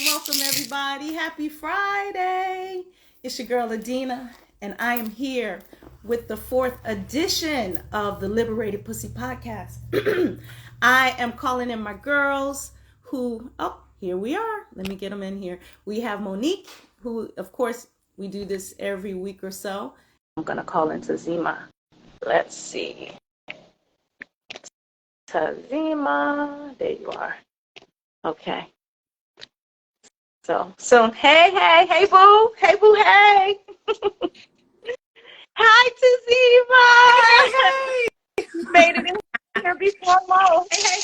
welcome, everybody. Happy Friday. It's your girl, Adina, and I am here with the fourth edition of the Liberated Pussy podcast. I am calling in my girls here we are. Let me get them in here. We have Monique, who, of course, we do this every week or so. I'm going to call in Tazima. Let's see. Tazima, there you are. Okay. So, hey, boo. Hey, boo, hey. Hi, Tazima. Hey. Made it in here before Mo. Hey.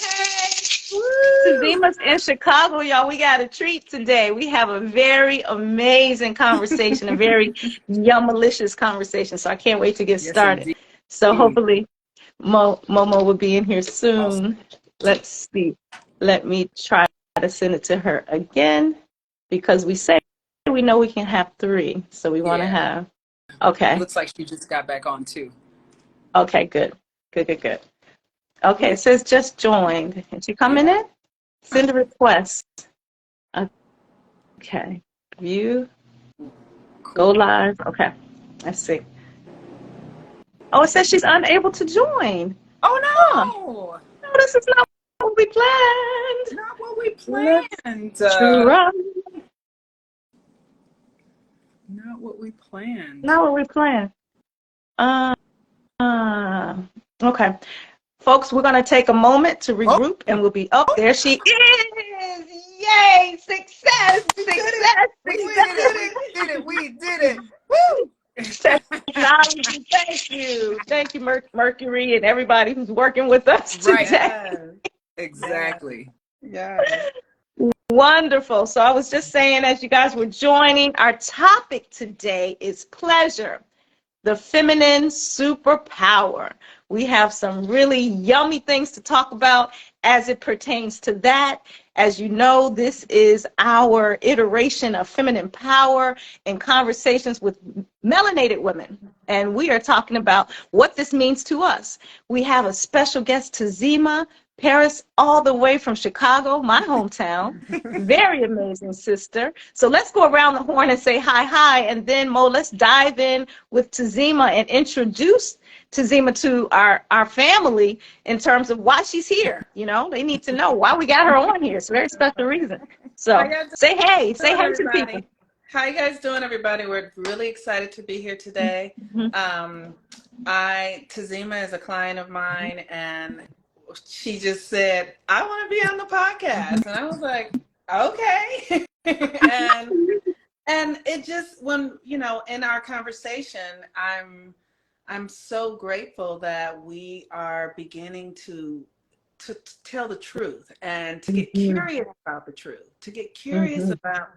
Tazima's in Chicago, y'all. We got a treat today. We have a very amazing conversation, a very yum-malicious conversation. So I can't wait to get started. Indeed. So hopefully Momo will be in here soon. Awesome. Let's see. Let me try to send it to her again. Because we know we can have three, so we want to have. Okay. It looks like she just got back on too. Okay, good. Okay, it says just joined. Is she coming in? Send a request. Okay. View. Go live. Okay. Let's see. Oh, it says she's unable to join. Oh no! No, this is not what we planned. Not what we planned. Not what we planned. Okay. Folks, we're going to take a moment to regroup and we'll be up. There she is. Yay. Success. We did it. Woo. Technology. Thank you, Mercury, and everybody who's working with us today. Right. Exactly. Yeah. Wonderful. So I was just saying, as you guys were joining, our topic today is pleasure, the feminine superpower. We have some really yummy things to talk about as it pertains to that. As you know, this is our iteration of feminine power in conversations with melanated women. And we are talking about what this means to us. We have a special guest, Tazima Paris, all the way from Chicago, my hometown. Very amazing sister. So let's go around the horn and say hi. And then, Mo, let's dive in with Tazima and introduce Tazima to our family in terms of why she's here. You know, they need to know why we got her on here. It's a very special reason. So say hey to people. How you guys doing, everybody? We're really excited to be here today. Tazima is a client of mine, and she just said, I want to be on the podcast. And I was like, okay. and it just, when, you know, in our conversation, I'm so grateful that we are beginning to tell the truth and to get curious about the truth, to get curious about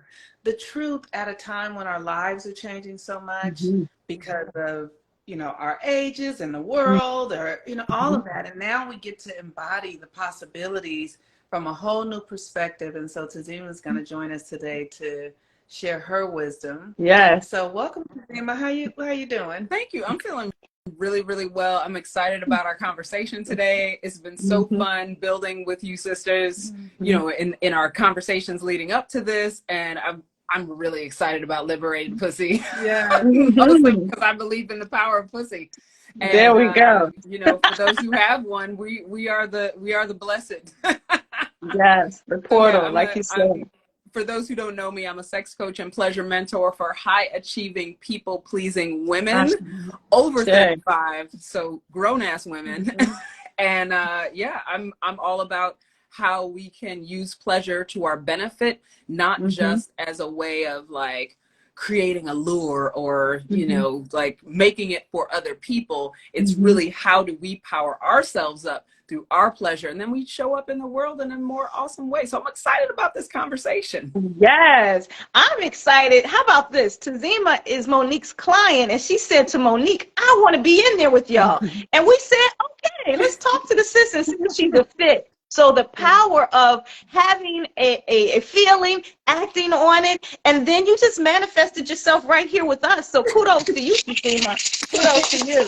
the truth at a time when our lives are changing so much because of, you know, our ages and the world, or, you know, all of that. And now we get to embody the possibilities from a whole new perspective. And so Tazima is going to join us today to share her wisdom. Yes. So welcome, Tazima. How you doing? Thank you. I'm feeling really, really well. I'm excited about our conversation today. It's been so fun building with you sisters, you know, in our conversations leading up to this. And I'm really excited about Liberated Pussy. Yeah. Mostly because I believe in the power of pussy. And, there we go. You know, for those who have one, we are the blessed. Yes, the portal, you said. For those who don't know me, I'm a sex coach and pleasure mentor for high achieving, people pleasing women over 35, so grown ass women. And I'm all about how we can use pleasure to our benefit, not just as a way of like creating a lure or, you know, like making it for other people. It's really how do we power ourselves up through our pleasure, and then we show up in the world in a more awesome way. So I'm excited about this conversation. Yes, I'm excited. How about this? Tazima is Monique's client, and she said to Monique, I want to be in there with y'all. And we said, okay, let's talk to the sis and see if she's a fit. So the power of having a feeling acting on it, and then you just manifested yourself right here with us. So kudos to you, Fatima. Kudos to you.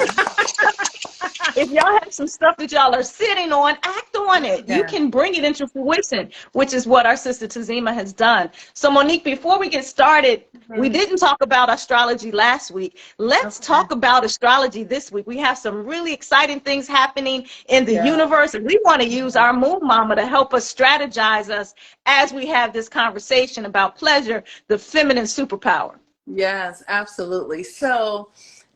If y'all have some stuff that y'all are sitting on, act on it. You can bring it into fruition, which is what our sister Tazima has done. So Monique, before we get started, we didn't talk about astrology last week. Let's talk about astrology this week. We have some really exciting things happening in the universe, and we want to use our moon mama to help us strategize us as we have this conversation about pleasure, the feminine superpower. Yes, absolutely. So,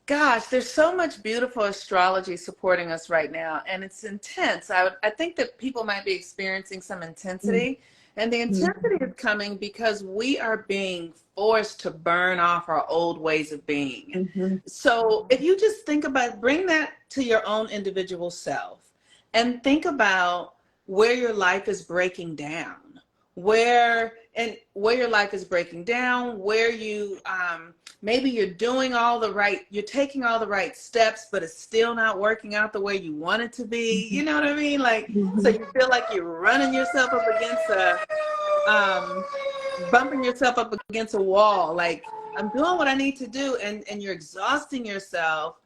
gosh, there's so much beautiful astrology supporting us right now, and it's intense. I think that people might be experiencing some intensity, and the intensity is coming because we are being forced to burn off our old ways of being. So if you just think about, bring that to your own individual self, and think about where your life is breaking down. Where your life is breaking down, where you maybe you're doing you're taking all the right steps, but it's still not working out the way you want it to be. You know what I mean? Like, so you feel like you're running yourself up against bumping yourself up against a wall. Like, I'm doing what I need to do, and you're exhausting yourself,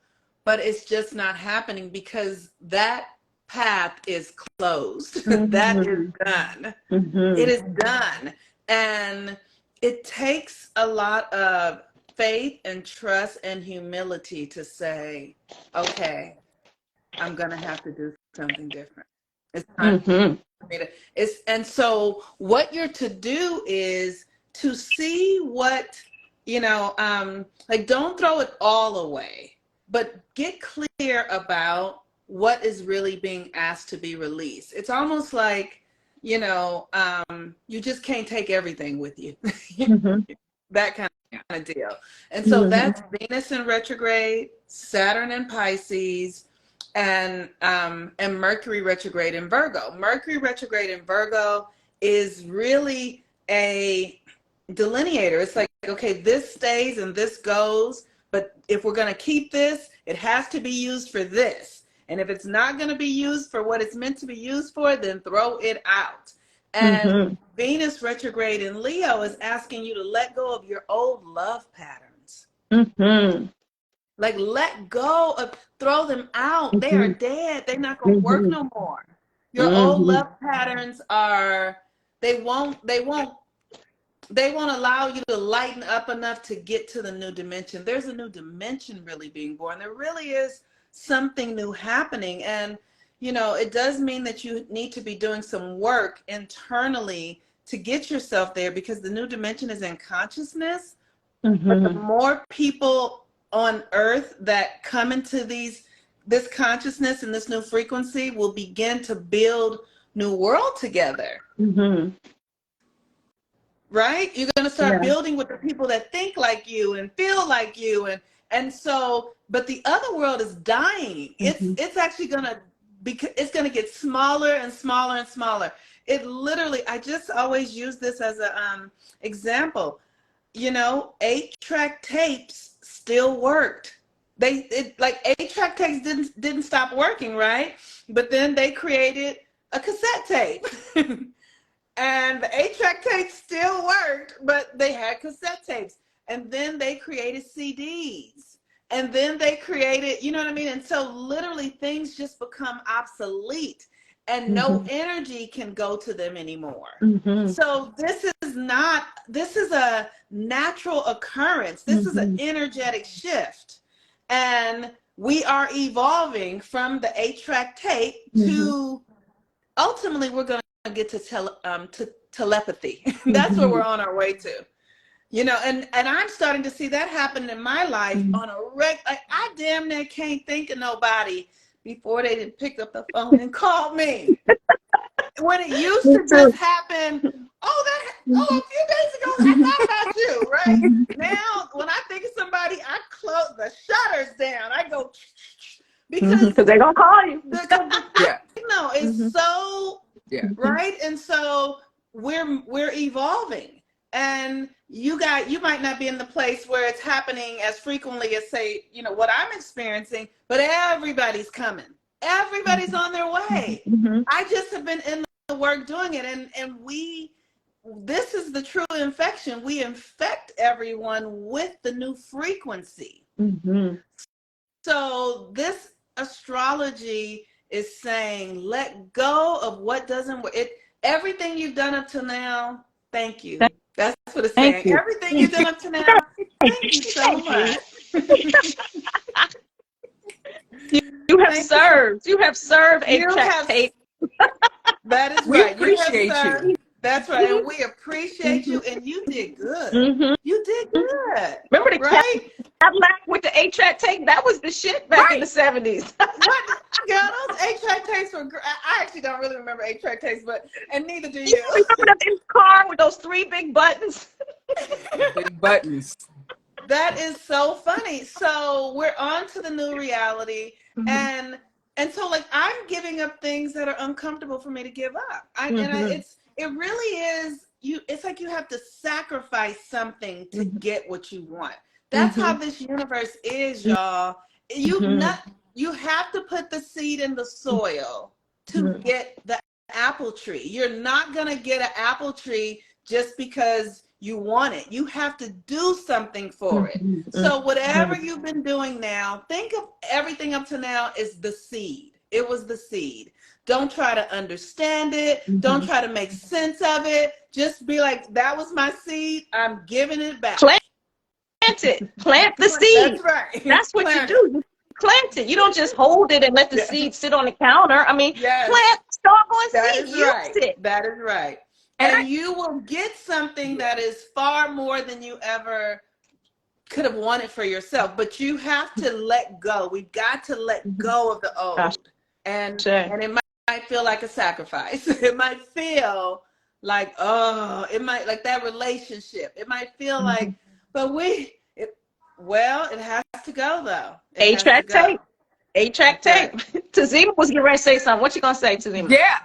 but it's just not happening because that path is closed. That is done. It is done. And it takes a lot of faith and trust and humility to say, okay, I'm going to have to do something different. It's time for me to, and so what you're to do is to see what, like, don't throw it all away, but get clear about what is really being asked to be released. It's almost like, you just can't take everything with you. That kind of deal. And so that's Venus in retrograde, Saturn in Pisces, and Mercury retrograde in Virgo. Mercury retrograde in Virgo is really a delineator. It's like, okay, this stays and this goes, but if we're going to keep this, it has to be used for this. And if it's not going to be used for what it's meant to be used for, then throw it out. And Venus retrograde in Leo is asking you to let go of your old love patterns. Like, let go of, throw them out. They are dead. They're not going to work no more. Your old love patterns they won't allow you to lighten up enough to get to the new dimension. There's a new dimension really being born. There really is something new happening. And, it does mean that you need to be doing some work internally to get yourself there, because the new dimension is in consciousness. But the more people on earth that come into this consciousness and this new frequency will begin to build new world together. Right? You're going to start building with the people that think like you and feel like you. And so, but the other world is dying. It's actually going to get smaller and smaller and smaller. It literally, I just always use this as an example. 8-track tapes still worked. Like 8-track tapes didn't stop working, right? But then they created a cassette tape. And the 8-track tapes still worked, but they had cassette tapes. And then they created CDs. And then they created, you know what I mean? And so literally things just become obsolete, and no energy can go to them anymore. So this is a natural occurrence. This is an energetic shift. And we are evolving from the 8-track tape to, ultimately, we're going to get to telepathy. That's what we're on our way to. And I'm starting to see that happen in my life on a I damn near can't think of nobody before they didn't pick up the phone and call me. When it used to just happen, a few days ago, I thought about you, right? Now, when I think of somebody, I close the shutters down. I go, because they're going to call you. No, it's so, right? And so we're evolving. And you might not be in the place where it's happening as frequently as, say, what I'm experiencing, but everybody's coming. Everybody's on their way. I just have been in the work doing it. And we this is the true infection. We infect everyone with the new frequency. Mm-hmm. So this astrology is saying, let go of what doesn't work. Everything you've done up to now, thank you. That's what it's saying. Everything you've done up to now, thank you so much. You have served. You have served a tape. That is we right. appreciate you. That's right. And we appreciate you. And you did good. Mm-hmm. You did good. Remember the right? Cadillac with the 8-track tape? That was the shit back in the 70s. What? Girl, those 8-track tapes were great. I actually don't really remember 8-track tapes, and neither do you. Remember that big car with those 3 big buttons? Big buttons. That is so funny. So we're on to the new reality. Mm-hmm. And so like I'm giving up things that are uncomfortable for me to give up. It really is it's like you have to sacrifice something to get what you want. That's how this universe is, y'all. You have to put the seed in the soil to get the apple tree. You're not going to get an apple tree just because you want it. You have to do something for it. So whatever you've been doing now, think of everything up to now as the seed. It was the seed. Don't try to understand it. Don't try to make sense of it. Just be like, that was my seed. I'm giving it back. Plant it. Plant the seed. That's right. That's what you do. You plant it. You don't just hold it and let the seed sit on the counter. I mean, plant doggone seed. Use it. That is right. And you will get something that is far more than you ever could have wanted for yourself. But you have to let go. We've got to let go of the old. And it might feel like a sacrifice. It might feel like, it might like that relationship. It might feel like, but it has to go though. 8-track tape. 8-track tape. Tazima was getting ready to say something. What you gonna say, Tazima? Yeah.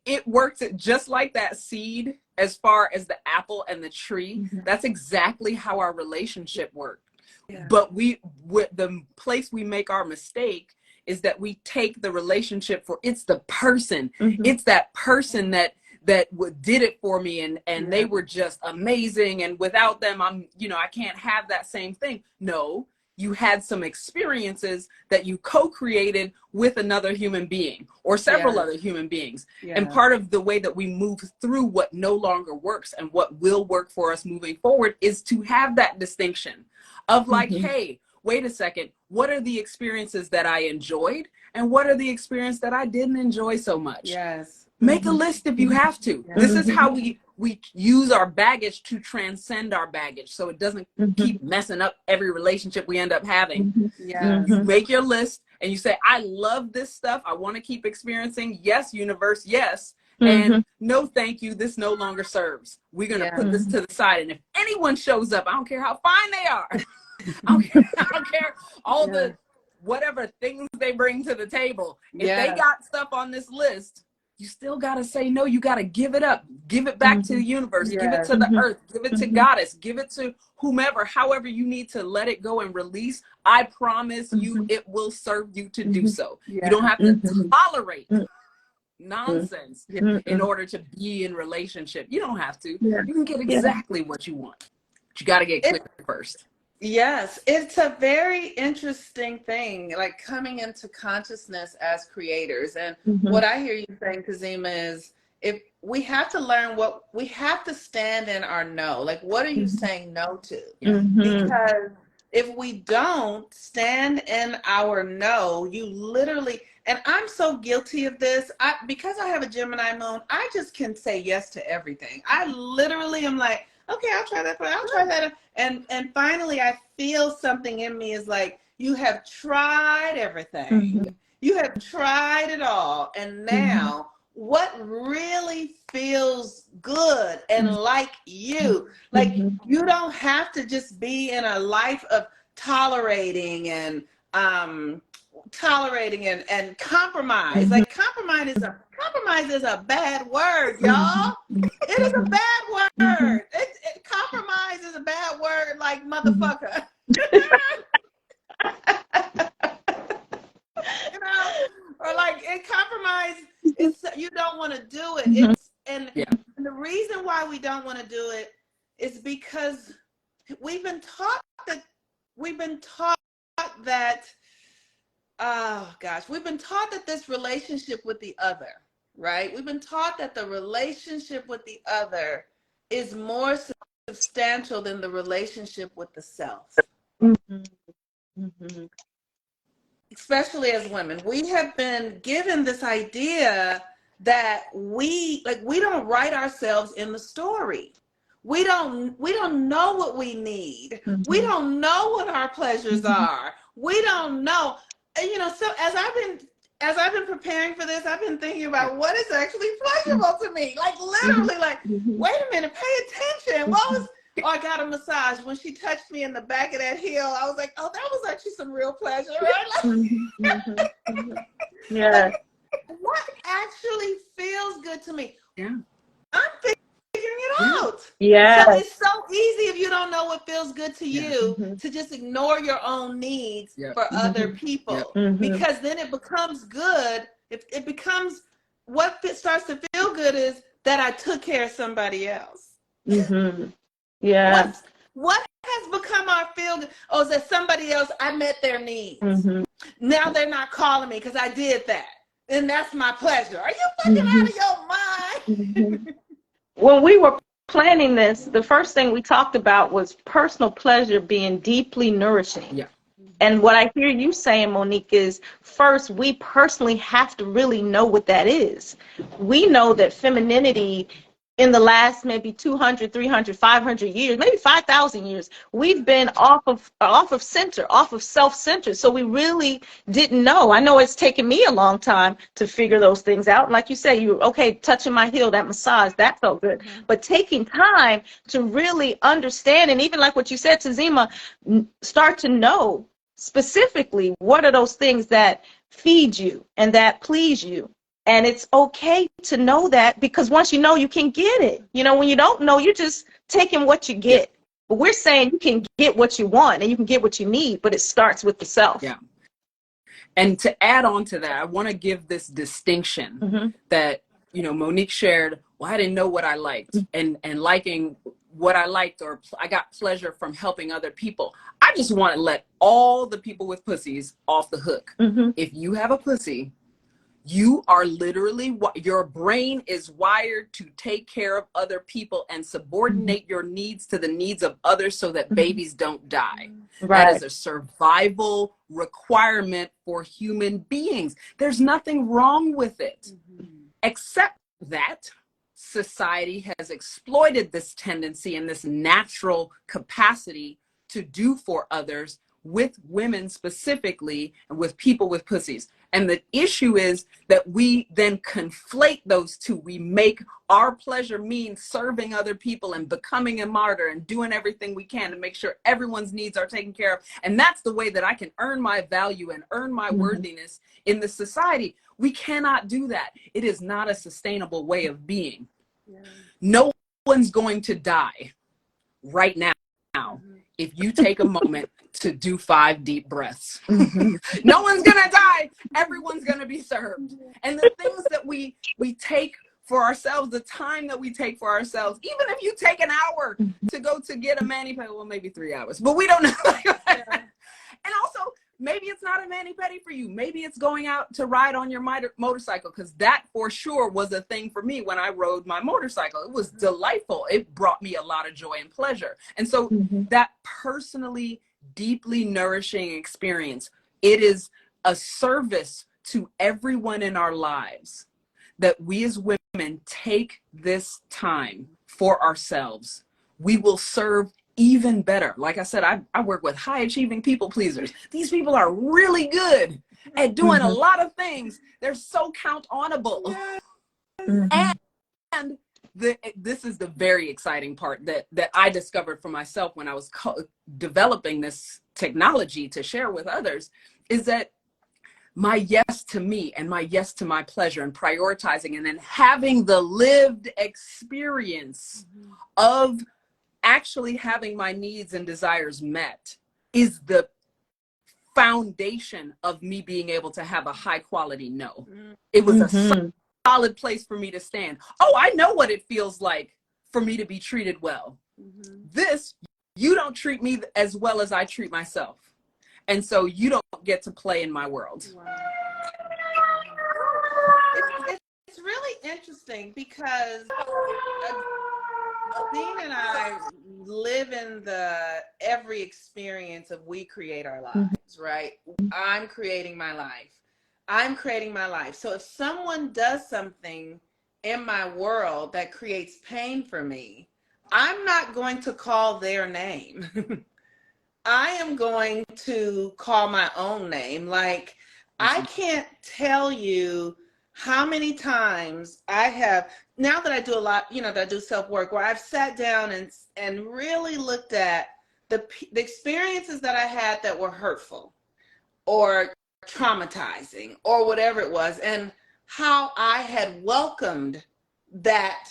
It works just like that seed as far as the apple and the tree. That's exactly how our relationship worked. Yeah. But the place we make our mistake is that we take the relationship for it's the person. It's that person that did it for me and they were just amazing. And without them, I can't have that same thing. No. You had some experiences that you co-created with another human being or several other human beings. And part of the way that we move through what no longer works and what will work for us moving forward is to have that distinction of like, hey, wait a second, what are the experiences that I enjoyed and what are the experiences that I didn't enjoy so much? Yes. Make a list if you have to. This is how we use our baggage to transcend our baggage so it doesn't keep messing up every relationship we end up having. You make your list and you say, I love this stuff. I want to keep experiencing. Yes, universe, yes. And no, thank you. This no longer serves. We're going to put this to the side. And if anyone shows up, I don't care how fine they are. I don't care all the whatever things they bring to the table. If they got stuff on this list, you still got to say no. You got to give it up. Give it back to the universe. Give it to the earth. Give it to goddess. Give it to whomever, however you need to let it go and release. I promise you it will serve you to do so. You don't have to tolerate nonsense in order to be in relationship. You don't have to. You can get exactly what you want. But you got to get clear first. Yes, it's a very interesting thing, like coming into consciousness as creators. And what I hear you saying, Kazima, is if we have to learn we have to stand in our no. Like, what are you saying no to? Because if we don't stand in our no, you literally, and I'm so guilty of this, because I have a Gemini moon, I just can say yes to everything. I literally am like, okay, I'll try that, but I'll try that. And finally, I feel something in me is like, you have tried everything. You have tried it all. And now, what really feels good and like you? Like, you don't have to just be in a life of tolerating and compromise. Like, compromise is a bad word, y'all. It is a bad word. Compromise is a bad word, like motherfucker. Or like compromise is you don't want to do it. And the reason why don't want to do it is because we've been taught that oh gosh, we've been taught that this relationship with the other, right? We've been taught that the relationship with the other is more substantial than the relationship with the self. Mm-hmm. Mm-hmm. Especially as women, we have been given this idea that we don't write ourselves in the story. We don't know what we need. Mm-hmm. We don't know what our pleasures are. We don't know. And, so as I've been preparing for this, I've been thinking about what is actually pleasurable to me. Like literally, like, wait a minute, pay attention. Oh, I got a massage. When she touched me in the back of that heel, I was like, oh, that was actually some real pleasure, right? Yeah. Like, what actually feels good to me? Yeah. I'm figuring it out. Yeah. So it's so easy if you don't know what feels good to you to just ignore your own needs for other people. Because then it becomes good. It becomes, what starts to feel good is that I took care of somebody else. Yeah. What has become our feel good? Oh, is that somebody else, I met their needs. Now they're not calling me because I did that. And that's my pleasure. Are you fucking out of your mind? When we were planning this, the first thing we talked about was personal pleasure being deeply nourishing. Yeah. And what I hear you saying, Monique, is first, we personally have to really know what that is. We know that femininity in the last maybe 200, 300, 500 years, maybe 5,000 years, we've been off of center, off of self-centered. So we really didn't know. I know it's taken me a long time to figure those things out. Like you say, you okay, touching my heel, that massage, that felt good. But taking time to really understand, and even like what you said, Tazima, start to know specifically what are those things that feed you and that please you. And it's okay to know that, because once you know, you can get it. When you don't know, you're just taking what you get. But we're saying you can get what you want and you can get what you need, but it starts with the self. Yeah. And to add on to that, I want to give this distinction that, Monique shared, well, I didn't know what I liked, and liking what I liked, or I got pleasure from helping other people. I just want to let all the people with pussies off the hook. If you have a pussy, you are literally, your brain is wired to take care of other people and subordinate your needs to the needs of others so that babies don't die. Right. That is a survival requirement for human beings. There's nothing wrong with it, except that society has exploited this tendency and this natural capacity to do for others, with women specifically, and with people with pussies. And the issue is that we then conflate those two. We make our pleasure mean serving other people and becoming a martyr and doing everything we can to make sure everyone's needs are taken care of. And that's the way that I can earn my value and earn my worthiness in the society. We cannot do that. It is not a sustainable way of being. No one's going to die right now if you take a moment to do 5 deep breaths. No one's gonna die. Everyone's gonna be served. And the things that we take for ourselves, the time that we take for ourselves, even if you take an hour to go to get a mani-pedi, well, maybe 3 hours, but we don't know. And also, maybe it's not a mani-pedi for you. Maybe it's going out to ride on your motorcycle, because that for sure was a thing for me when I rode my motorcycle. It was delightful. It brought me a lot of joy and pleasure. And so that personally, deeply nourishing experience, it is a service to everyone in our lives that we as women take this time for ourselves. We will serve even better. Like I said, I work with high achieving people pleasers. These people are really good at doing a lot of things. They're so count onable. And this is the very exciting part that I discovered for myself when I was developing this technology to share with others, is that my yes to me and my yes to my pleasure and prioritizing and then having the lived experience of actually having my needs and desires met is the foundation of me being able to have a high quality no. It was a solid place for me to stand. Oh, I know what it feels like for me to be treated well. This, you don't treat me as well as I treat myself. And so you don't get to play in my world. Wow. It's really interesting because Dean and I live in the every experience of we create our lives, right? I'm creating my life. I'm creating my life. So if someone does something in my world that creates pain for me, I'm not going to call their name. I am going to call my own name. Like, I can't tell you how many times I have, now that I do a lot, that I do self-work, where I've sat down and really looked at the experiences that I had that were hurtful or traumatizing or whatever it was, and how I had welcomed that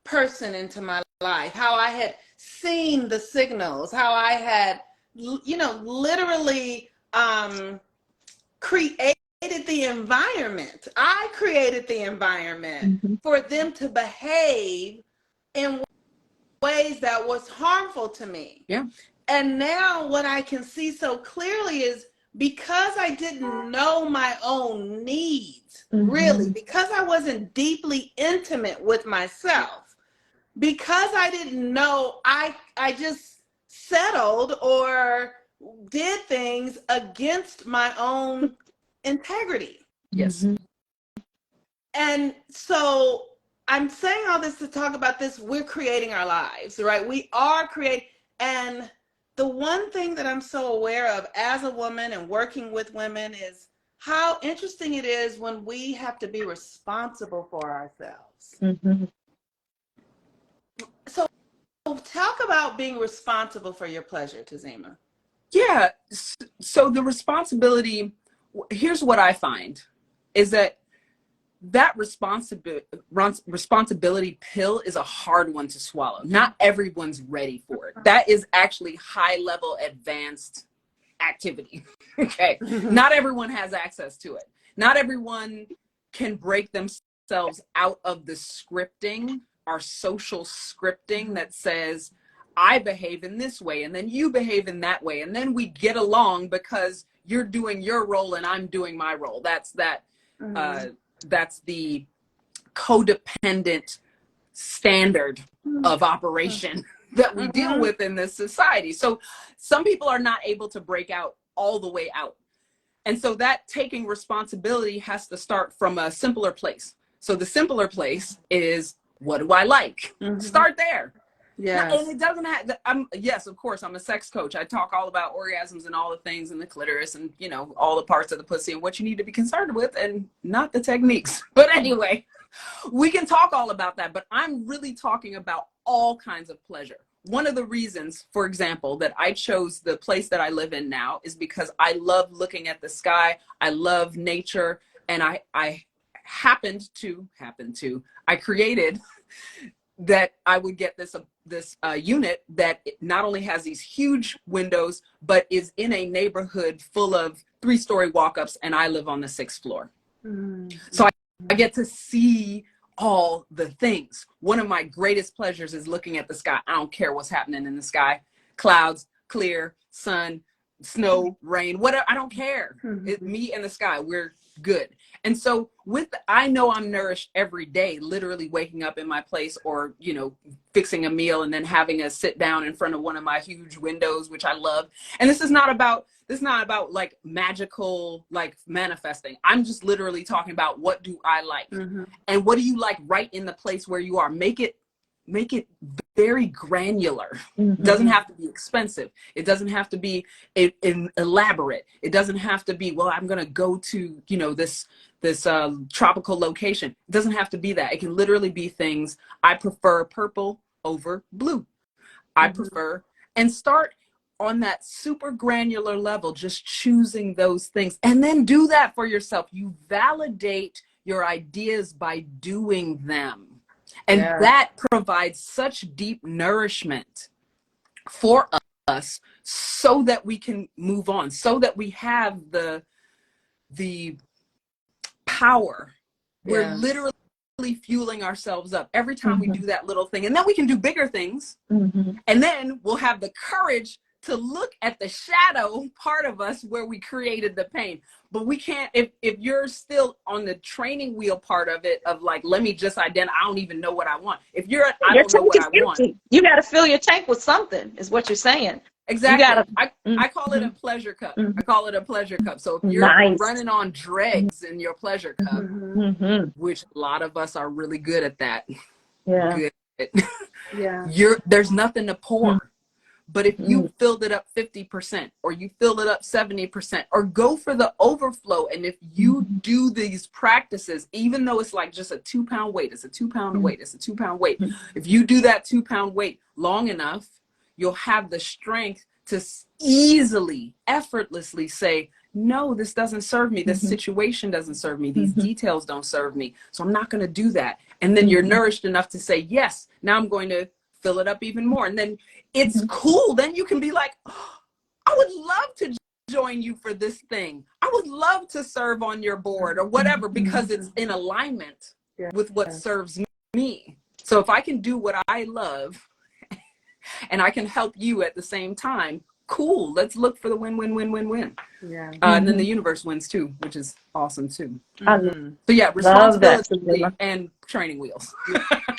person into my life, how I had seen the signals, how I had, literally created the environment. I created the environment for them to behave in ways that was harmful to me. Yeah. And now what I can see so clearly is because I didn't know my own needs, really, because I wasn't deeply intimate with myself, because I didn't know, I just settled or did things against my own integrity. Yes. And so I'm saying all this to talk about this. We're creating our lives, right? We are creating. And the one thing that I'm so aware of as a woman and working with women is how interesting it is when we have to be responsible for ourselves. So talk about being responsible for your pleasure, Tazima. Yeah. So the responsibility, here's what I find, is that responsibility pill is a hard one to swallow. Not everyone's ready for it. That is actually high level advanced activity. Okay. Not everyone has access to it. Not everyone can break themselves out of the scripting, our social scripting that says, I behave in this way and then you behave in that way. And then we get along because you're doing your role and I'm doing my role. That's the codependent standard of operation that we deal with in this society. So some people are not able to break out all the way out. And so that taking responsibility has to start from a simpler place. So the simpler place is, what do I like? Start there. Yes. And it doesn't have, yes, of course, I'm a sex coach. I talk all about orgasms and all the things and the clitoris and, all the parts of the pussy and what you need to be concerned with and not the techniques. But anyway, we can talk all about that, but I'm really talking about all kinds of pleasure. One of the reasons, for example, that I chose the place that I live in now is because I love looking at the sky. I love nature. And I created that I would get this unit that not only has these huge windows, but is in a neighborhood full of 3-story walk-ups, and I live on the 6th floor. So I get to see all the things. One of my greatest pleasures is looking at the sky. I don't care what's happening in the sky. Clouds, clear, sun, snow, rain, whatever. I don't care. It's me and the sky. We're good. And so I know I'm nourished every day, literally waking up in my place or, fixing a meal and then having a sit down in front of one of my huge windows, which I love. And this is not about like magical, like manifesting. I'm just literally talking about what do I like and what do you like right in the place where you are. Make it very granular. It doesn't have to be expensive. It doesn't have to be elaborate. It doesn't have to be, well, I'm going to go to, this tropical location. It doesn't have to be that. It can literally be things. I prefer purple over blue. I prefer, and start on that super granular level, just choosing those things, and then do that for yourself. You validate your ideas by doing them. And that provides such deep nourishment for us so that we can move on, so that we have the power. We're literally fueling ourselves up every time we do that little thing. And then we can do bigger things. And then we'll have the courage to look at the shadow part of us where we created the pain. But we can't, if you're still on the training wheel part of it, of like, let me just identify, I don't even know what I want. If you're, I don't know what I want. You got to fill your tank with something, is what you're saying. Exactly. I call it a pleasure cup. I call it a pleasure cup. So if you're running on dregs in your pleasure cup, which a lot of us are really good at that. Good. There's nothing to pour. But if you filled it up 50%, or you filled it up 70%, or go for the overflow, and if you do these practices, even though it's like just a 2-pound weight, it's a 2-pound weight, it's a 2-pound weight. If you do that 2-pound weight long enough, you'll have the strength to easily, effortlessly say, no, this doesn't serve me. This situation doesn't serve me. These details don't serve me. So I'm not going to do that. And then you're nourished enough to say, yes, now I'm going to fill it up even more. And then it's cool. Then you can be like, oh, I would love to join you for this thing. I would love to serve on your board or whatever, because it's in alignment with what serves me. So if I can do what I love and I can help you at the same time, cool. Let's look for the win-win-win-win-win. And then the universe wins too, which is awesome too. So yeah, responsibility and training wheels.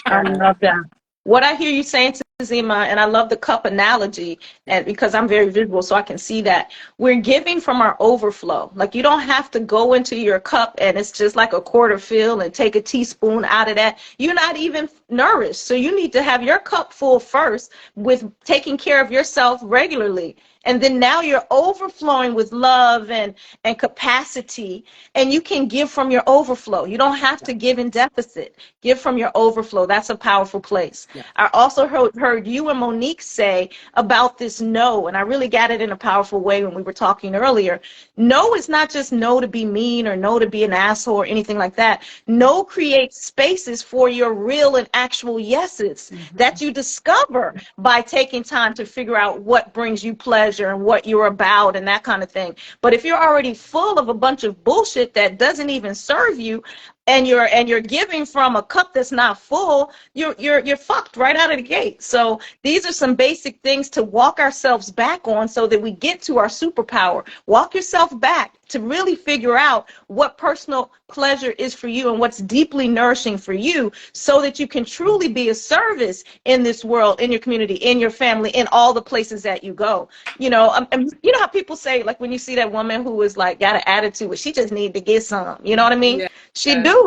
I love that. What I hear you saying, Zima, and I love the cup analogy, and because I'm very visual, so I can see that we're giving from our overflow. Like, you don't have to go into your cup and it's just like a quarter fill and take a teaspoon out of that. You're not even nourished. So you need to have your cup full first with taking care of yourself regularly. And then now you're overflowing with love and capacity, and you can give from your overflow. You don't have to give in deficit. Give from your overflow. That's a powerful place. I also heard you and Monique say about this no, and I really got it in a powerful way when we were talking earlier. No is not just no to be mean or no to be an asshole or anything like that. No creates spaces for your real and actual yeses that you discover by taking time to figure out what brings you pleasure and what you're about and that kind of thing. But if you're already full of a bunch of bullshit that doesn't even serve you, and you're giving from a cup that's not full, you're fucked right out of the gate. So these are some basic things to walk ourselves back on so that we get to our superpower. Walk yourself back to really figure out what personal pleasure is for you and what's deeply nourishing for you, so that you can truly be a service in this world, in your community, in your family, in all the places that you go. You know, you know how people say, like, when you see that woman who is like got an attitude, she just need to get some. You know what I mean? She do.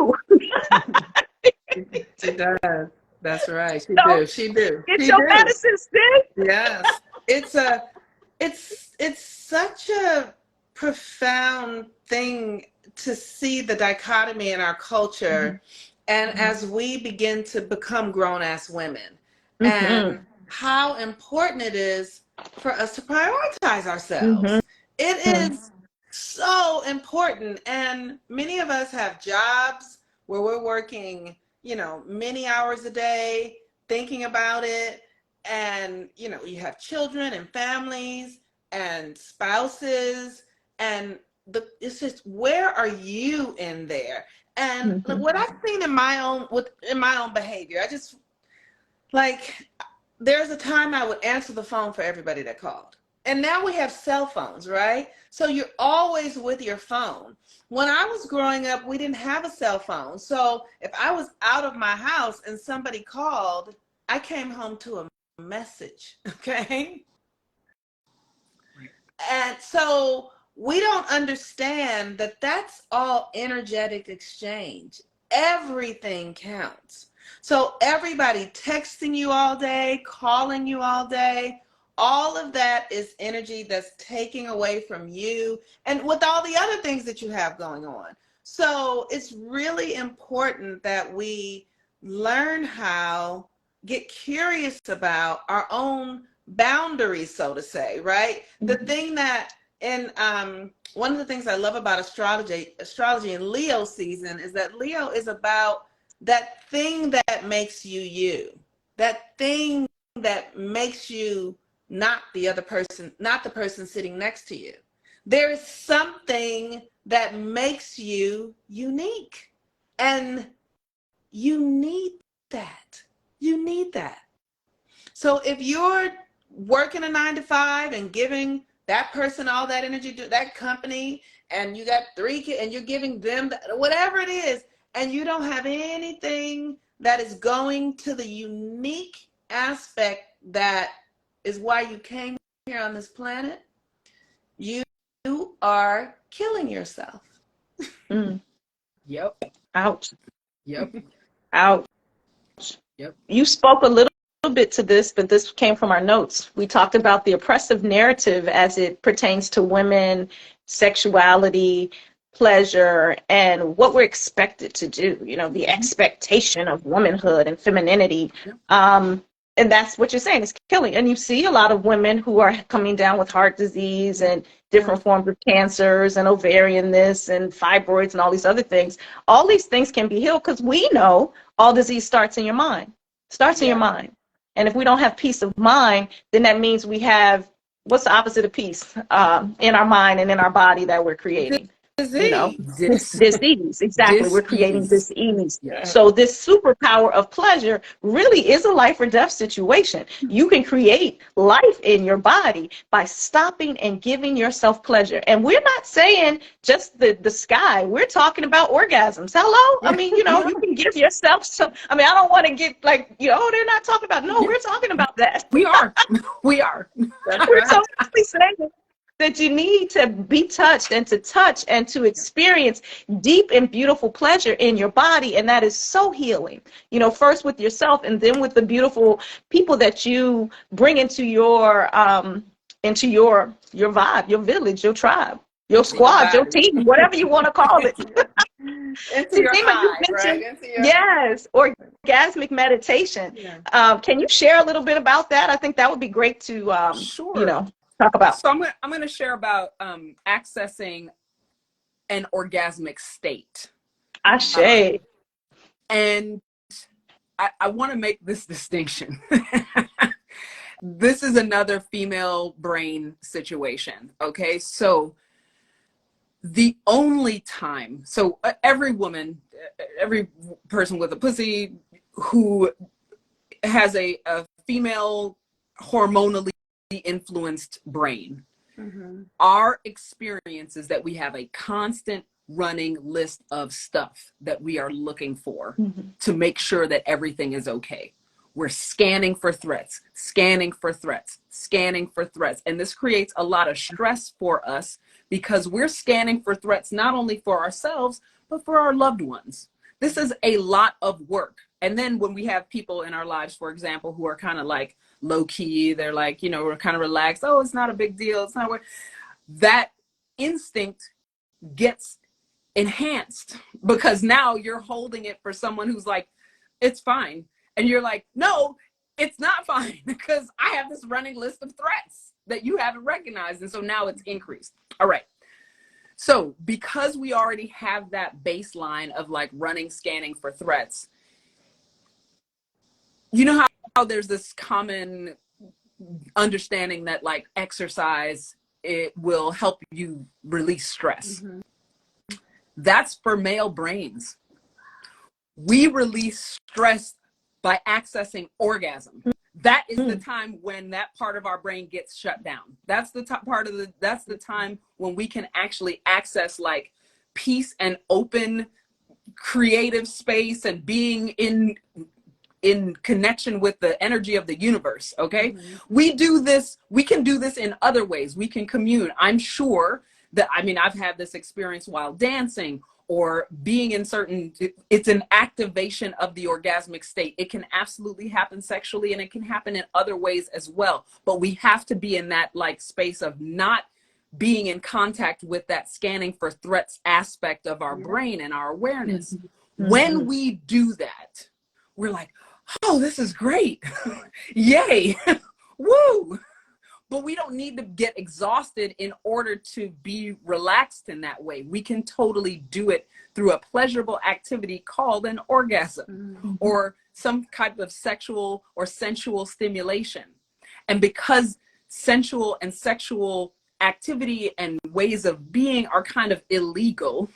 She does. That's right. She do. Get your medicine, sis. Yes. It's such a profound thing to see the dichotomy in our culture, and as we begin to become grown-ass women, and how important it is for us to prioritize ourselves. It is so important. And many of us have jobs where we're working, you know, many hours a day, thinking about it. And, you know, you have children and families and spouses, and it's just, where are you in there? And what I've seen in my own behavior, I just, like, there's a time I would answer the phone for everybody that called. And now we have cell phones, right? So you're always with your phone. When I was growing up, we didn't have a cell phone. So if I was out of my house and somebody called, I came home to a message, okay? And so we don't understand that that's all energetic exchange. Everything counts. So everybody texting you all day, calling you all day, all of that is energy that's taking away from you and with all the other things that you have going on. So it's really important that we learn how, get curious about our own boundaries, so to say, right? The thing that, and one of the things I love about astrology in Leo season is that Leo is about that thing that makes you you, that thing that makes you not the other person, not the person sitting next to you. There is something that makes you unique. And you need that. You need that. So if you're working a 9 to 5 and giving that person all that energy to that company, and you got 3 kids and you're giving them whatever it is, and you don't have anything that is going to the unique aspect that is why you came here on this planet, you are killing yourself. Yep. Ouch. Yep. Ouch. Yep. You spoke a little bit to this, but this came from our notes. We talked about the oppressive narrative as it pertains to women, sexuality, pleasure, and what we're expected to do, you know, the expectation of womanhood and femininity. And that's what you're saying, is killing. And you see a lot of women who are coming down with heart disease and different forms of cancers and ovarian this and fibroids and all these other things. All these things can be healed because we know all disease starts in your mind. Starts in your mind. And if we don't have peace of mind, then that means we have, what's the opposite of peace? In our mind and in our body that we're creating. Disease. You know, disease. Exactly. We're creating disease. Yeah. So this superpower of pleasure really is a life or death situation. You can create life in your body by stopping and giving yourself pleasure. And we're not saying just the sky. We're talking about orgasms. Hello? I mean, you know, you can give yourself some. I mean, I don't want to get like, you know, they're not talking about. No, we're talking about that. We are. We are. We're totally saying that you need to be touched and to touch and to experience deep and beautiful pleasure in your body. And that is so healing, you know, first with yourself and then with the beautiful people that you bring into your vibe, your village, your tribe, your squad, your team, whatever you want to call it. Into your hive, right? Yes, orgasmic meditation. Can you share a little bit about that? I think that would be great to, Sure. you know, talk about. So I'm going to share about accessing an orgasmic state. Ashe. And I want to make this distinction. This is another female brain situation. Okay. So the only time, so every woman, every person with a pussy who has a female hormonally influenced brain, our experience is that we have a constant running list of stuff that we are looking for to make sure that everything is okay. We're scanning for threats, scanning for threats, scanning for threats. And this creates a lot of stress for us because we're scanning for threats not only for ourselves, but for our loved ones. This is a lot of work. And then when we have people in our lives, for example, who are kind of like low key, they're like, you know, we're kind of relaxed. Oh, it's not a big deal. It's not work. That instinct gets enhanced because now you're holding it for someone who's like, it's fine. And you're like, no, it's not fine because I have this running list of threats that you haven't recognized. And so now it's increased. All right. So because we already have that baseline of like running, scanning for threats, you know how there's this common understanding that like exercise, it will help you release stress. That's for male brains. We release stress by accessing orgasm. That is the time when that part of our brain gets shut down. That's the top part of that's the time when we can actually access like peace and open creative space and being in connection with the energy of the universe. Okay. We do this. We can do this in other ways. We can commune. I'm sure that, I mean, I've had this experience while dancing or being in certain, it's an activation of the orgasmic state. It can absolutely happen sexually and it can happen in other ways as well. But we have to be in that like space of not being in contact with that scanning for threats aspect of our brain and our awareness. When we do that, we're like, oh, this is great. Yay. Woo. But we don't need to get exhausted in order to be relaxed in that way. We can totally do it through a pleasurable activity called an orgasm or some type of sexual or sensual stimulation. And because sensual and sexual activity and ways of being are kind of illegal,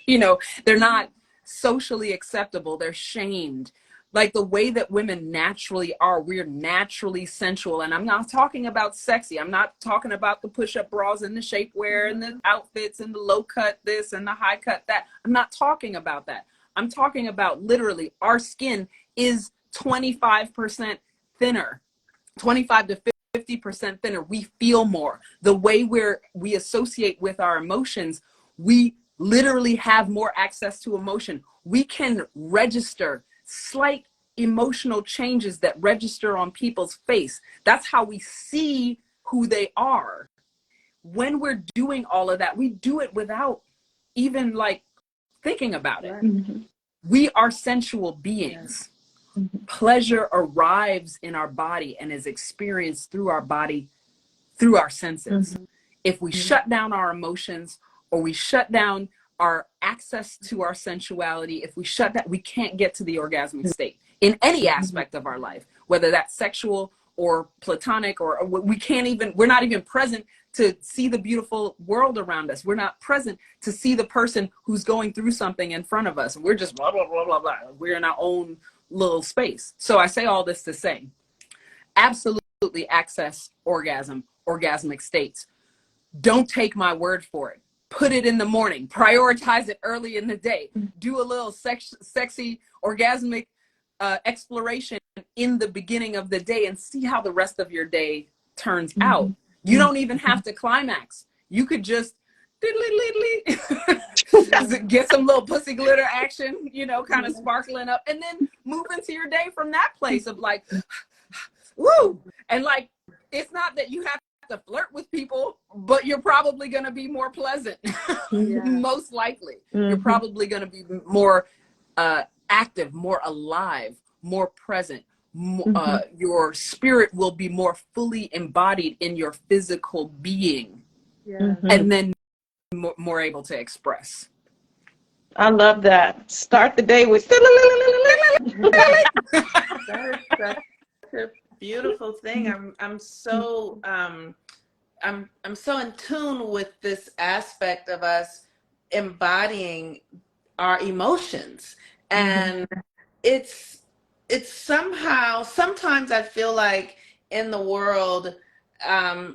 you know, they're not socially acceptable. They're shamed. Like the way that women naturally are, we're naturally sensual. And I'm not talking about sexy. I'm not talking about the push-up bras and the shapewear and the outfits and the low cut this and the high cut that. I'm not talking about that. I'm talking about literally our skin is 25% thinner, 25 to 50% thinner. We feel more. The way we associate with our emotions, we literally have more access to emotion. We can register slight emotional changes that register on people's face. That's how we see who they are. When we're doing all of that, we do it without even like thinking about it. Mm-hmm. We are sensual beings. Mm-hmm. Pleasure arrives in our body and is experienced through our body, through our senses. Mm-hmm. If we shut down our emotions, or we shut down our access to our sensuality, if we shut that, we can't get to the orgasmic state in any aspect of our life, whether that's sexual or platonic, or we're not even present to see the beautiful world around us. We're not present to see the person who's going through something in front of us. We're just blah, blah, blah, blah, blah. We're in our own little space. So I say all this to say, absolutely access orgasm, orgasmic states. Don't take my word for it. Put it in the morning. Prioritize it early in the day. Do a little sexy orgasmic exploration in the beginning of the day and see how the rest of your day turns out. You don't even have to climax. You could just get some little pussy glitter action, you know, kind of sparkling up, and then move into your day from that place of like, woo. And like, it's not that you have to flirt with people, but you're probably going to be more pleasant. Most likely. You're probably going to be more active, more alive, more present. Your spirit will be more fully embodied in your physical being, and then more able to express. I love that. Start the day with That's a beautiful thing. I'm so in tune with this aspect of us embodying our emotions, and it's somehow, sometimes I feel like in the world,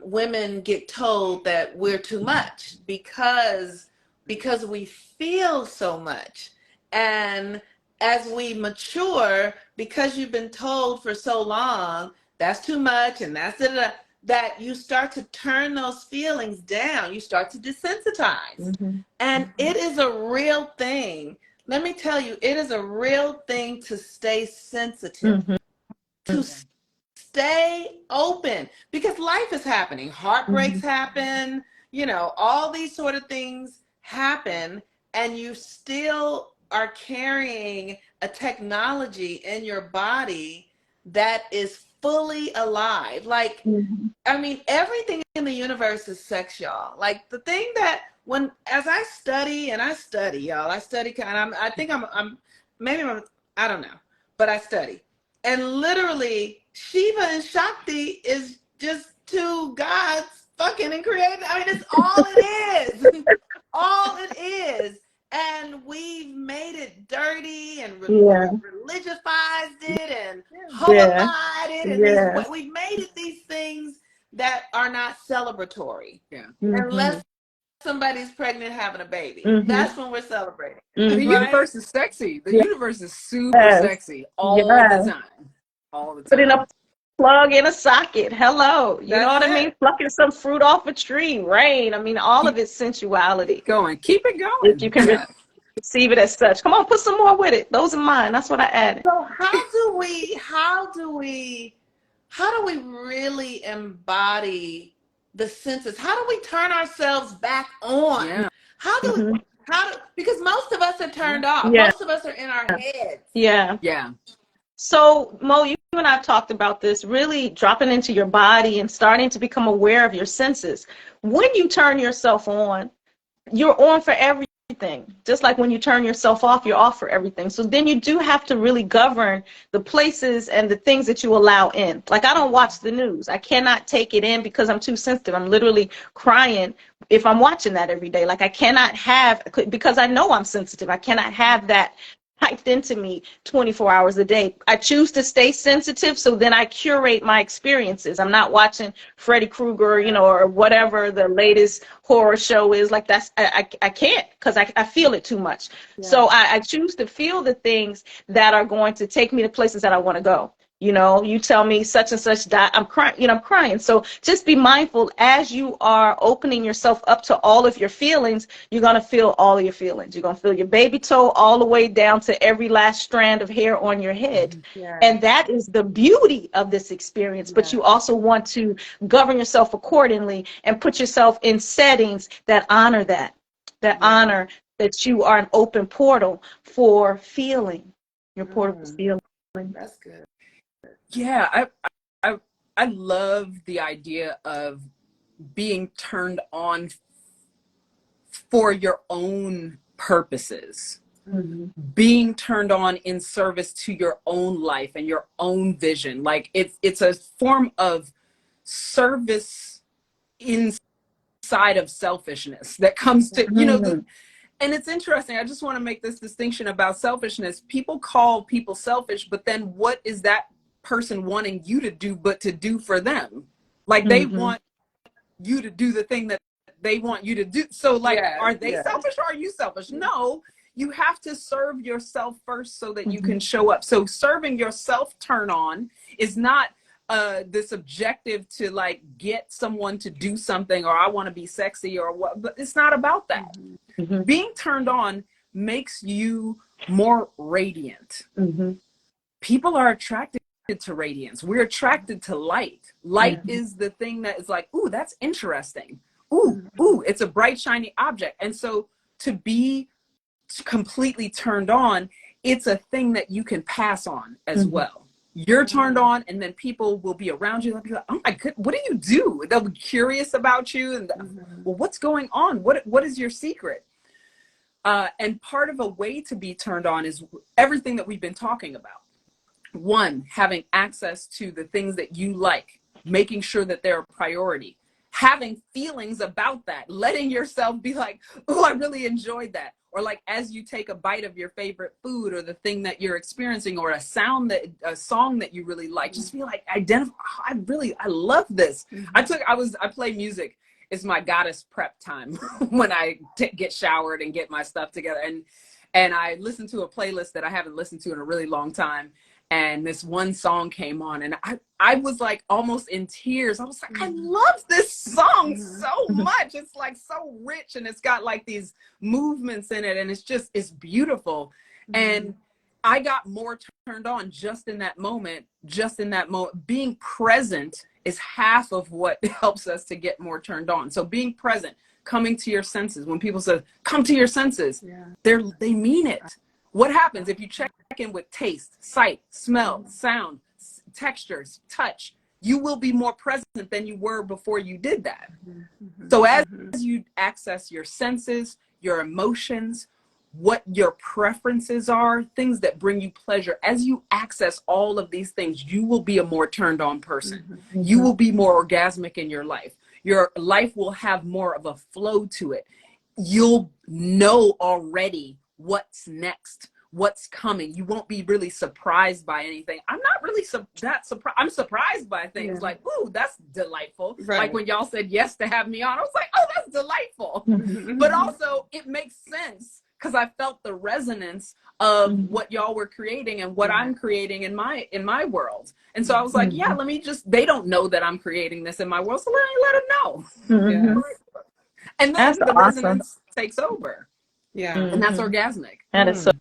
women get told that we're too much because we feel so much. And as we mature, because you've been told for so long, that's too much and that's it, that you start to turn those feelings down. You start to desensitize. And it is a real thing. Let me tell you, it is a real thing to stay sensitive, to stay open, because life is happening. Heartbreaks happen, you know, all these sort of things happen, and you still are carrying a technology in your body that is fully alive. Like, I mean, everything in the universe is sex, y'all. Like, the thing that as I study, y'all, I study, and I don't know, but I study. And literally, Shiva and Shakti is just two gods fucking and creating. I mean, it's all it is. All it is. And we've made it dirty and religiousized it and homified it. And we've made it these things that are not celebratory. Unless somebody's pregnant having a baby. That's when we're celebrating. The universe is sexy. The universe is super sexy all the time. All the time. Put in a plug in a socket. Hello. You know what I mean? Plucking some fruit off a tree, rain. I mean, all of it's sensuality. Keep it going. If you can receive it as such. Come on, put some more with it. Those are mine. That's what I added. So how do we really embody the senses? How do we turn ourselves back on? Because most of us are turned off. Most of us are in our heads. So Mo, you and I talked about this, really dropping into your body and starting to become aware of your senses. When you turn yourself on, you're on for everything. Just like when you turn yourself off, you're off for everything. So then you do have to really govern the places and the things that you allow in. Like, I don't watch the news. I cannot take it in because I'm too sensitive. I'm literally crying if I'm watching that every day. Like, I cannot have, because I know I'm sensitive, I cannot have that typed into me 24 hours a day. I choose to stay sensitive, so then I curate my experiences. I'm not watching Freddy Krueger, or whatever the latest horror show is. Like, that's, I can't, because I feel it too much. Yeah. So I choose to feel the things that are going to take me to places that I want to go. You tell me such and such died, I'm crying, I'm crying. So just be mindful as you are opening yourself up to all of your feelings. You're going to feel all of your feelings. You're going to feel your baby toe all the way down to every last strand of hair on your head. Yeah. And that is the beauty of this experience. Yeah. But you also want to govern yourself accordingly and put yourself in settings that honor that honor that you are an open portal for feeling. Your portal for feeling. That's good. Yeah, I love the idea of being turned on for your own purposes, being turned on in service to your own life and your own vision. Like, it's a form of service inside of selfishness that comes to, and it's interesting. I just want to make this distinction about selfishness. People call people selfish, but then what is that person wanting you to do but to do for them? Like, they want you to do the thing that they want you to do. So, like, are they selfish or are you selfish? No, you have to serve yourself first so that you can show up. So serving yourself turn on is not this objective to, like, get someone to do something, or I want to be sexy or what, but it's not about that. Being turned on makes you more radiant. People are attracted to radiance. We're attracted to light. Light is the thing that is like, ooh, that's interesting. Ooh, it's a bright, shiny object. And so to be completely turned on, it's a thing that you can pass on as well. You're turned on, and then people will be around you. They'll be like, oh my goodness, what do you do? They'll be curious about you. And well, what's going on? What is your secret? And part of a way to be turned on is everything that we've been talking about. One, having access to the things that you like, making sure that they're a priority, having feelings about that, letting yourself be like, oh, I really enjoyed that. Or like, as you take a bite of your favorite food or the thing that you're experiencing, or a song that you really like, just feel like, identify, oh, I love this. I play music. It's my goddess prep time when I get showered and get my stuff together. And I listen to a playlist that I haven't listened to in a really long time. And this one song came on, and I was like almost in tears. I was like, I love this song so much. It's like so rich, and it's got like these movements in it, and it's beautiful. And I got more turned on just in that moment. Being present is half of what helps us to get more turned on. So being present, coming to your senses. When people say, come to your senses, they mean it. What happens if you check in with taste, sight, smell, sound, textures, touch? You will be more present than you were before you did that. So as you access your senses, your emotions, what your preferences are, things that bring you pleasure, as you access all of these things, you will be a more turned on person. You will be more orgasmic in your life. Your life will have more of a flow to it. You'll know already what's next, what's coming. You won't be really surprised by anything. I'm not really that surprised. I'm surprised by things like, ooh, that's delightful. Right. Like when y'all said yes to have me on, I was like, oh, that's delightful. But also it makes sense because I felt the resonance of what y'all were creating and what I'm creating in my world. And so I was like, yeah, they don't know that I'm creating this in my world, so let them know. And then the resonance takes over. Yeah. And that's orgasmic. That is so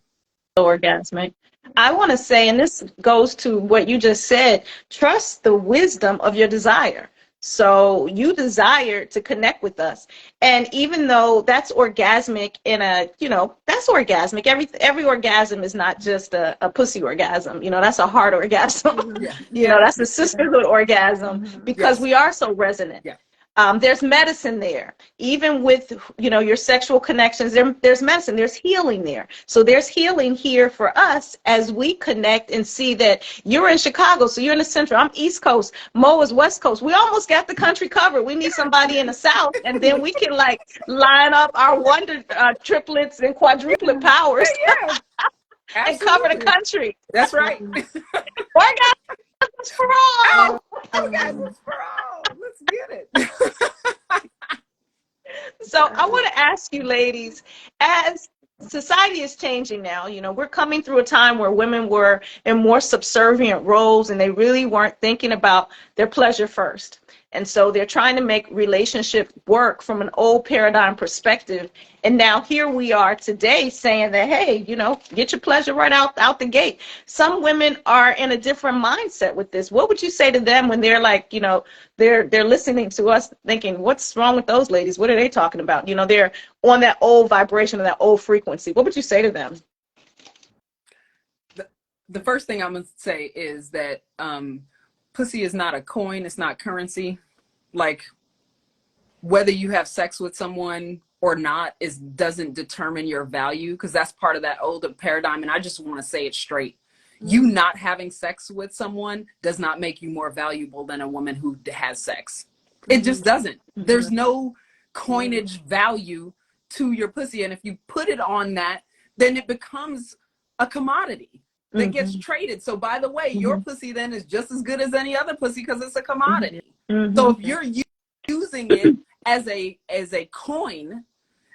orgasmic. I want to say, and this goes to what you just said, trust the wisdom of your desire. So you desire to connect with us. And even though that's orgasmic that's orgasmic. Every orgasm is not just a pussy orgasm. That's a heart orgasm. That's a sisterhood orgasm because we are so resonant. Yeah. There's medicine there. Even with, your sexual connections, there's medicine, there's healing there. So there's healing here for us as we connect and see that you're in Chicago, so you're in the Central, I'm East Coast, Mo is West Coast. We almost got the country covered. We need somebody in the South, and then we can like line up our wonder triplets and quadruplet powers Yeah, and cover the country. That's right. Orgasms for all. Orgasms for all. Let's get it. So I want to ask you, ladies, as society is changing now, we're coming through a time where women were in more subservient roles and they really weren't thinking about their pleasure first. And so they're trying to make relationship work from an old paradigm perspective. And now here we are today saying that, hey, get your pleasure right out the gate. Some women are in a different mindset with this. What would you say to them when they're like, they're listening to us thinking, what's wrong with those ladies? What are they talking about? They're on that old vibration or that old frequency. What would you say to them? The first thing I'm going to say is that pussy is not a coin. It's not currency. Like, whether you have sex with someone or not doesn't determine your value, because that's part of that older paradigm. And I just want to say it straight. You not having sex with someone does not make you more valuable than a woman who has sex. It just doesn't. There's no coinage value to your pussy. And if you put it on that, then it becomes a commodity that gets traded. So by the way, your pussy then is just as good as any other pussy because it's a commodity. So if you're using it as a coin,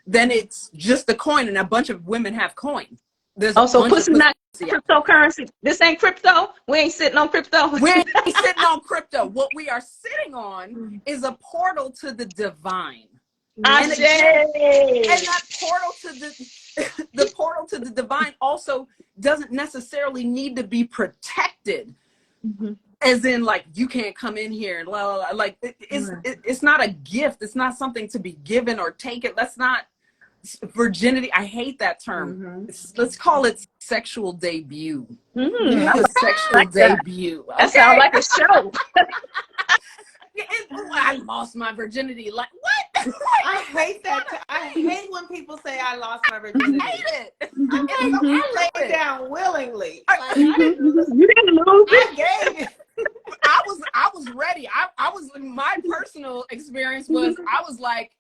then it's just a coin, and a bunch of women have coin. There's also pussy not cryptocurrency. This ain't crypto. We ain't sitting on crypto. We ain't sitting on crypto. What we are sitting on is a portal to the divine. And that portal to the portal to the divine also doesn't necessarily need to be protected, as in like you can't come in here and la la la. Like it's not a gift. It's not something to be given or taken. That's not virginity. I hate that term. Let's call it sexual debut. Sexual debut. Okay? That sounds like a show. I lost my virginity. Like what? I hate that. I hate when people say I lost my virginity. I hate it. I laid it down willingly. I didn't lose it. I gave it. I was ready. I was, my personal experience was, I was like,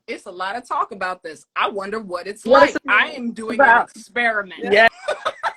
it's a lot of talk about this. I wonder what it's like. I am doing an experiment. Yes.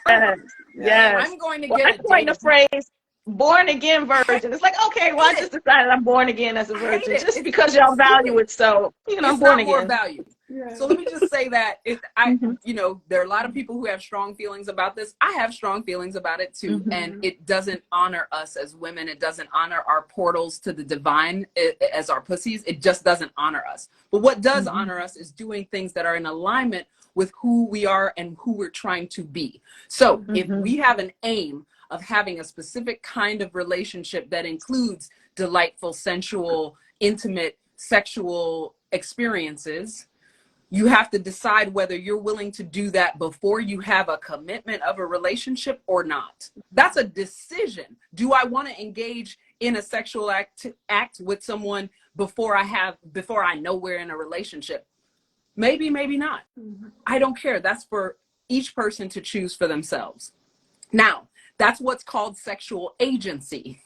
I'm going to get I coined the phrase born again virgin. It's like, okay, well, I just decided I'm born again as a virgin just because y'all value it. So, I'm born again. More value. Yeah. So let me just say that there are a lot of people who have strong feelings about this. I have strong feelings about it too. And it doesn't honor us as women. It doesn't honor our portals to the divine as our pussies. It just doesn't honor us. But what does honor us is doing things that are in alignment with who we are and who we're trying to be. So if we have an aim of having a specific kind of relationship that includes delightful, sensual, intimate, sexual experiences, you have to decide whether you're willing to do that before you have a commitment of a relationship or not. That's a decision. Do I want to engage in a sexual act with someone before I know we're in a relationship? Maybe, maybe not. I don't care. That's for each person to choose for themselves. Now, that's what's called sexual agency.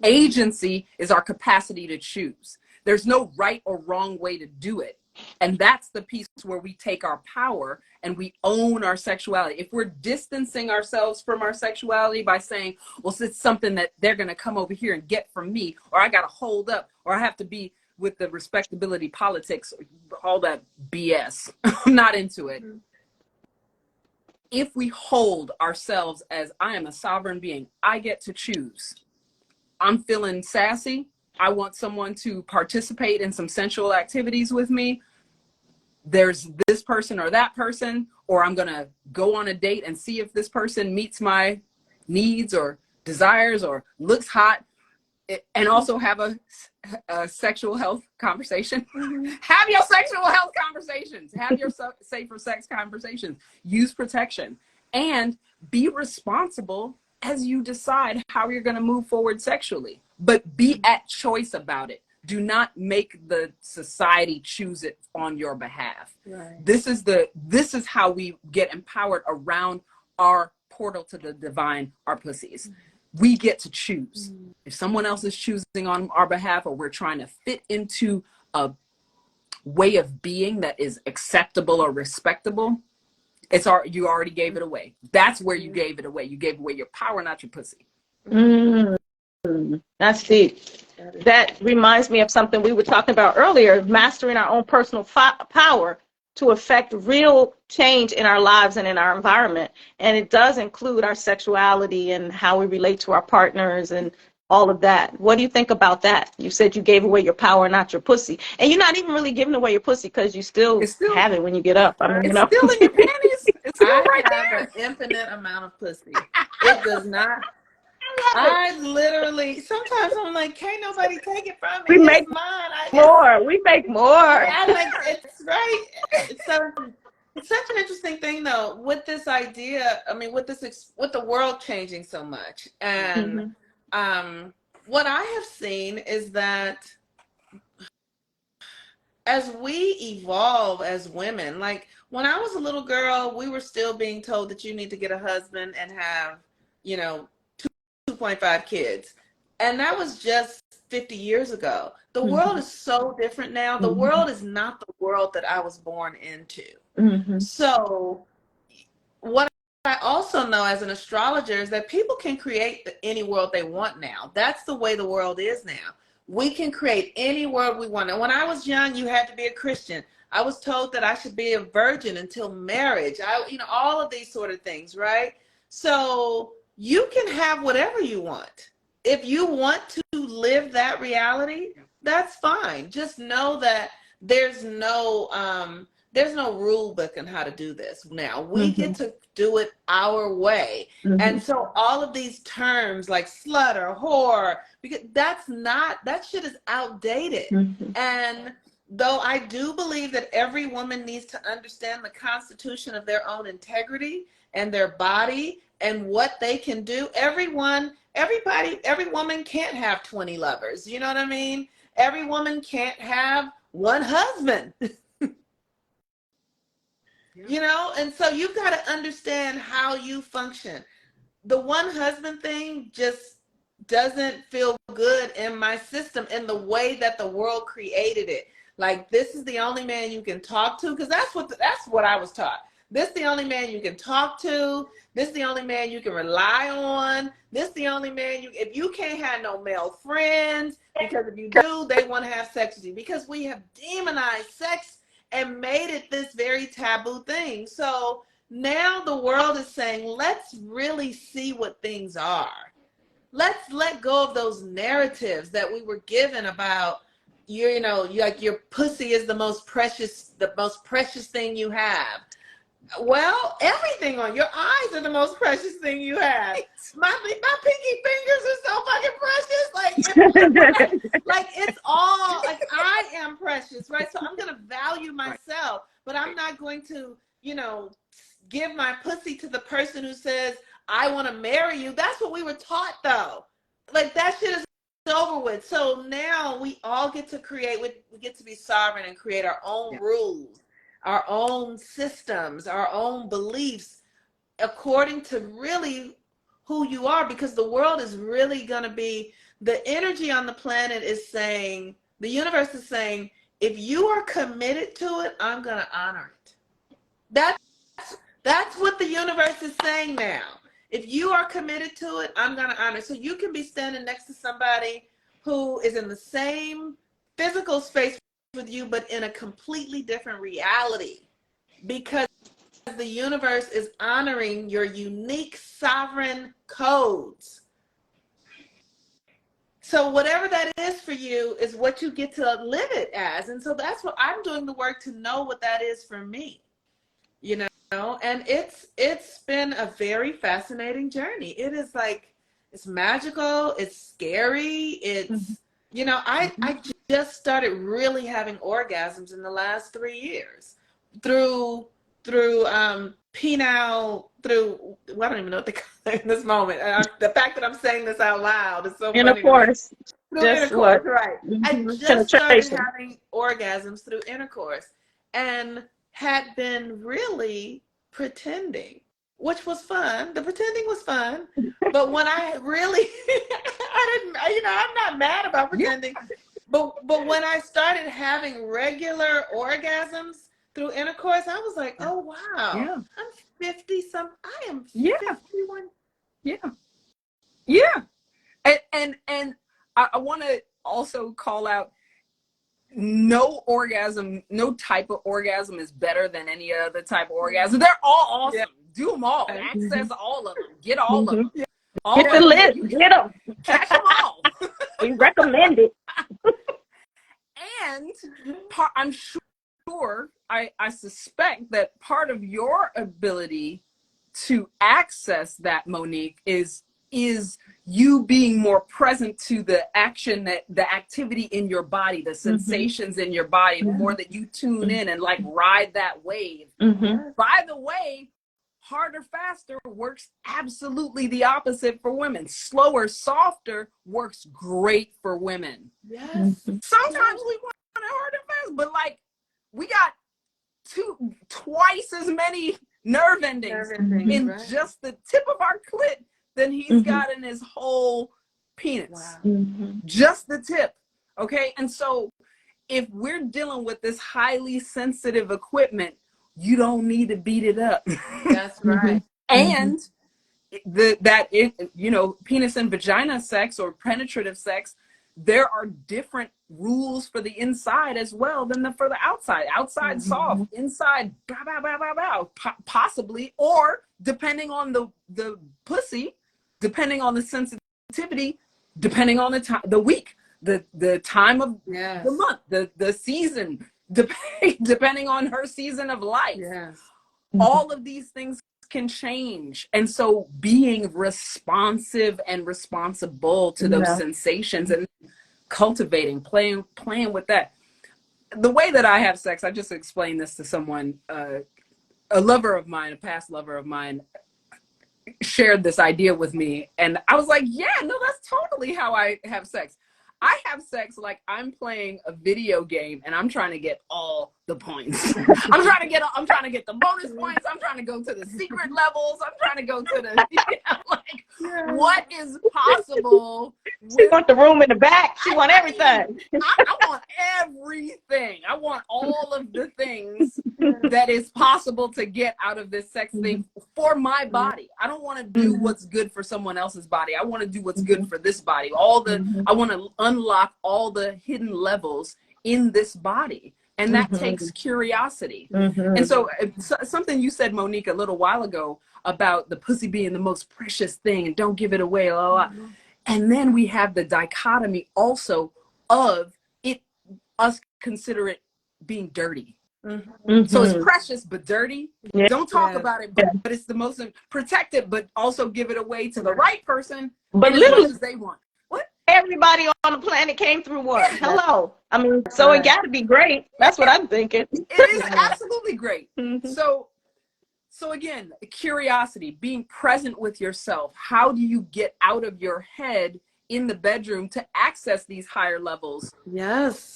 Agency is our capacity to choose. There's no right or wrong way to do it. And that's the piece where we take our power and we own our sexuality. If we're distancing ourselves from our sexuality by saying, well, it's something that they're going to come over here and get from me, or I got to hold up, or I have to be with the respectability politics, all that BS. I'm not into it. If we hold ourselves as I am a sovereign being, I get to choose. I'm feeling sassy. I want someone to participate in some sensual activities with me. There's this person or that person, or I'm going to go on a date and see if this person meets my needs or desires or looks hot, and also have a sexual health conversation. Have your sexual health conversations. Have your safer sex conversations. Use protection and be responsible as you decide how you're going to move forward sexually, but be at choice about it. Do not make the society choose it on your behalf. Right. This is how we get empowered around our portal to the divine, our pussies. We get to choose. If someone else is choosing on our behalf, or we're trying to fit into a way of being that is acceptable or respectable, you already gave it away. That's where you gave it away. You gave away your power, not your pussy. That's deep. That reminds me of something we were talking about earlier, mastering our own personal power to affect real change in our lives and in our environment. And it does include our sexuality and how we relate to our partners and all of that. What do you think about that? You said you gave away your power, not your pussy. And you're not even really giving away your pussy, because you still have it when you get up. I mean, it's still in your panties. It's still right there. I have an infinite amount of pussy. It does not. I literally, sometimes I'm like, can't nobody take it from me. It's mine. We make more. It's right. It's such an interesting thing, though, with this idea. I mean, with the world changing so much, and what I have seen is that as we evolve as women, like when I was a little girl, we were still being told that you need to get a husband and have, 2.5 kids. And that was just 50 years ago. The world is so different now. The world is not the world that I was born into. So what I also know as an astrologer is that people can create any world they want now. That's the way the world is now. We can create any world we want. And when I was young, you had to be a Christian. I was told that I should be a virgin until marriage. All of these sort of things, right? So you can have whatever you want. If you want to live that reality, that's fine. Just know that there's no rule book on how to do this. Now we get to do it our way. And so all of these terms like slut or whore, because that shit is outdated. And though I do believe that every woman needs to understand the constitution of their own integrity and their body and what they can do, every woman can't have 20 lovers. You know what I mean? Every woman can't have one husband. And so you've got to understand how you function. The one husband thing just doesn't feel good in my system in the way that the world created it. Like, this is the only man you can talk to, because that's what I was taught. This is the only man you can talk to. This is the only man you can rely on. This is the only man if you can't have no male friends, because if you do, they want to have sex with you, because we have demonized sex and made it this very taboo thing. So now the world is saying, let's really see what things are. Let's let go of those narratives that we were given about, your pussy is the most precious thing you have. Well, everything on your eyes are the most precious thing you have. My pinky fingers are so fucking precious. Like it's all, like, I am precious, right? So I'm gonna value myself, but I'm not going to, give my pussy to the person who says, I want to marry you. That's what we were taught, though. Like, that shit is over with. So now we all get to create, we get to be sovereign and create our own rules, our own systems, our own beliefs, according to really who you are, because the world is really going to be, the energy on the planet is saying, the universe is saying, if you are committed to it, I'm going to honor it. That's what the universe is saying now. If you are committed to it, I'm going to honor it. So you can be standing next to somebody who is in the same physical space with you, but in a completely different reality, because the universe is honoring your unique sovereign codes. So whatever that is for you is what you get to live it as. And so that's what I'm doing, the work to know what that is for me, and it's been a very fascinating journey. It is like, it's magical, it's scary, it's, I just started really having orgasms in the last 3 years through through penile, through, well, I don't even know what they call it in this moment. The fact that I'm saying this out loud is so funny to me. Intercourse. Through Just intercourse, what? right. I just started having orgasms through intercourse and had been really pretending, which was fun. The pretending was fun. But when I really, I didn't, you know, I'm not mad about pretending. But when I started having regular orgasms through intercourse, I was like, oh, wow. Yeah. I'm 50 some. I am 51. Yeah. Yeah. And I want to also call out, no type of orgasm is better than any other type of orgasm. They're all awesome. Yeah. Do them all. Access all of them. Get all of them. Yeah. Get the list. Get them. Catch them all. We recommend it. And I'm sure, I suspect that part of your ability to access that, Monique, is you being more present to the action, that the activity in your body, the sensations in your body, the more that you tune in and like ride that wave. By the way, harder, faster works absolutely the opposite for women. Slower, softer works great for women. Yes. Sometimes we want it hard and fast, but like we got twice as many nerve endings in just the tip of our clit than he's got in his whole penis. Wow. Just the tip. Okay. And so if we're dealing with this highly sensitive equipment, you don't need to beat it up. That's right. And you know, penis and vagina sex or penetrative sex, there are different rules for the inside as well than for the outside. Outside soft, inside bow, bow, bow, bow, bow, possibly, or depending on the pussy, depending on the sensitivity, depending on the time, the week, the time of the month, the season, depending on her season of life. Yes. All of these things can change. And so being responsive and responsible to those sensations and cultivating, playing with that. The way that I have sex, I just explained this to someone, a lover of mine, a past lover of mine, shared this idea with me, and I was like, yeah, no, that's totally how I have sex. I have sex like I'm playing a video game and I'm trying to get all the points. I'm trying to get the bonus points. I'm trying to go to the secret levels. I'm trying to go to the, what is possible. She wants the room in the back. She wants everything. I want everything. I want all of the things that is possible to get out of this sex thing for my body. I don't want to do what's good for someone else's body. I want to do what's good for this body. I want to unlock all the hidden levels in this body. And that takes curiosity. And so something you said, Monique, a little while ago about the pussy being the most precious thing and don't give it away. Blah, blah, blah. And then we have the dichotomy also of us consider it being dirty. So it's precious, but dirty. Don't talk about it, but it's the most protected, but also give it away to the right person, but as much as they want. What? Everybody on the planet came through one. Hello. I mean, so it got to be great. That's what I'm thinking. It is absolutely great. So again, curiosity, being present with yourself. How do you get out of your head in the bedroom to access these higher levels